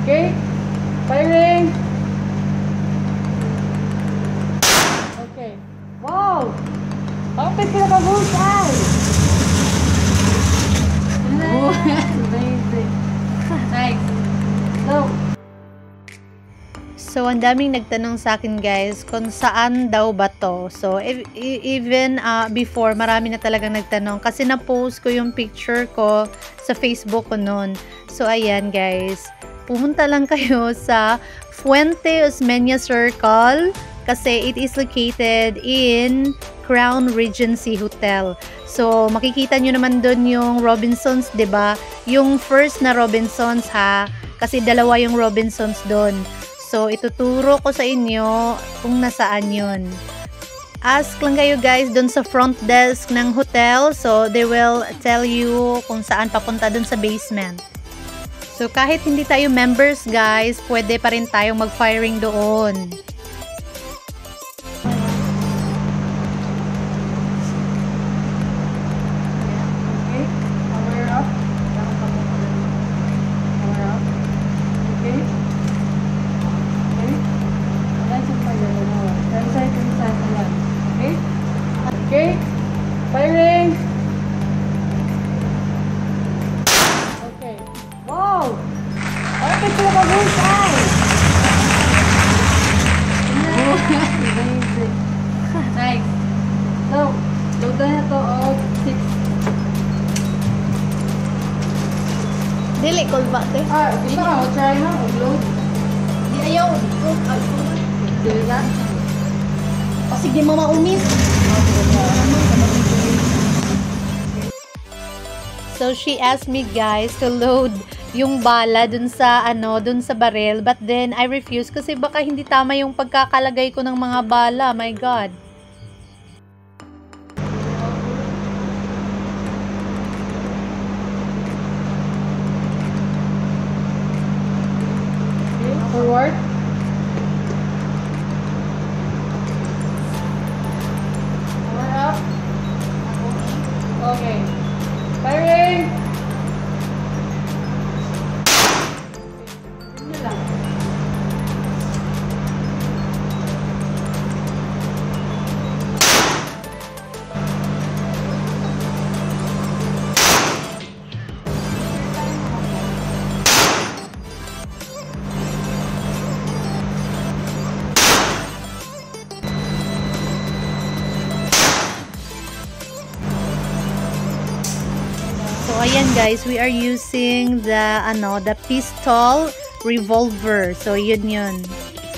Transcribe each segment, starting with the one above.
Okay, firing. Okay. Wow! Bakit sila ka-bullseye? Amazing. Nice. So, ang daming nagtanong sa akin guys kung saan daw ba to. So, even before, marami na talagang nagtanong kasi na-post ko yung picture ko sa Facebook ko noon. So, ayan guys. Pumunta lang kayo sa Fuente Osmeña Circle kasi it is located in Crown Regency Hotel. So, makikita nyo naman doon yung Robinsons, 'di ba? Yung first na Robinsons ha, kasi dalawa yung Robinsons doon. So, ituturo ko sa inyo kung nasaan yun. Ask lang kayo guys doon sa front desk ng hotel. So, they will tell you kung saan papunta doon sa basement. So, kahit hindi tayo members guys, pwede pa rin tayong mag-firing doon. Okay, firing. Okay. Wow! Bakit sila ka-bullseye? Amazing. Nice. So, load na ito of 6. Dili, call back eh. Gusto ka mag-try na? Mag-load? Di ayaw. Dili na? O sige, mama umis. So she asked me guys to load yung bala dun sa dun sa barrel, but then I refused kasi baka hindi tama yung pagkakalagay ko ng mga bala. My God. Forward. Up. Okay. Firing. Yun lang. So ayan guys, we are using the pistol revolver. So yun.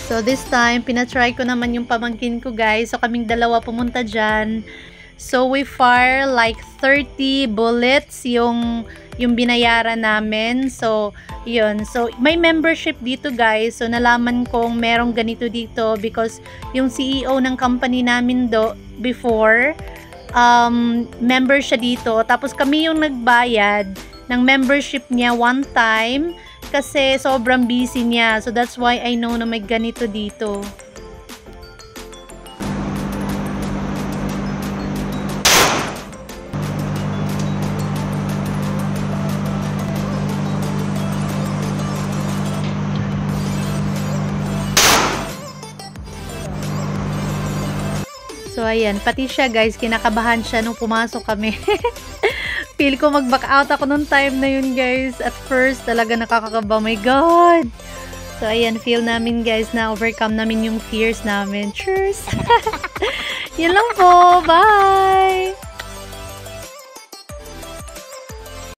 So this time pinatry ko naman yung pamangkin ko guys. So kaming dalawa pumunta dyan. So we fire like 30 bullets yung binayaran namin. So yun. So may membership dito guys. So nalaman kong merong ganito dito because yung CEO ng company namin before member siya dito. Tapos kami yung nagbayad ng membership niya one time kasi sobrang busy niya. So that's why I know na may ganito dito. So, ayan. Pati siya, guys. Kinakabahan siya nung pumasok kami. Feel ko mag-back out ako nung time na yun, guys. At first, talaga nakakakaba. Oh my God! So, ayan. Feel namin, guys, na overcome namin yung fears namin. Cheers! Yan lang po. Bye!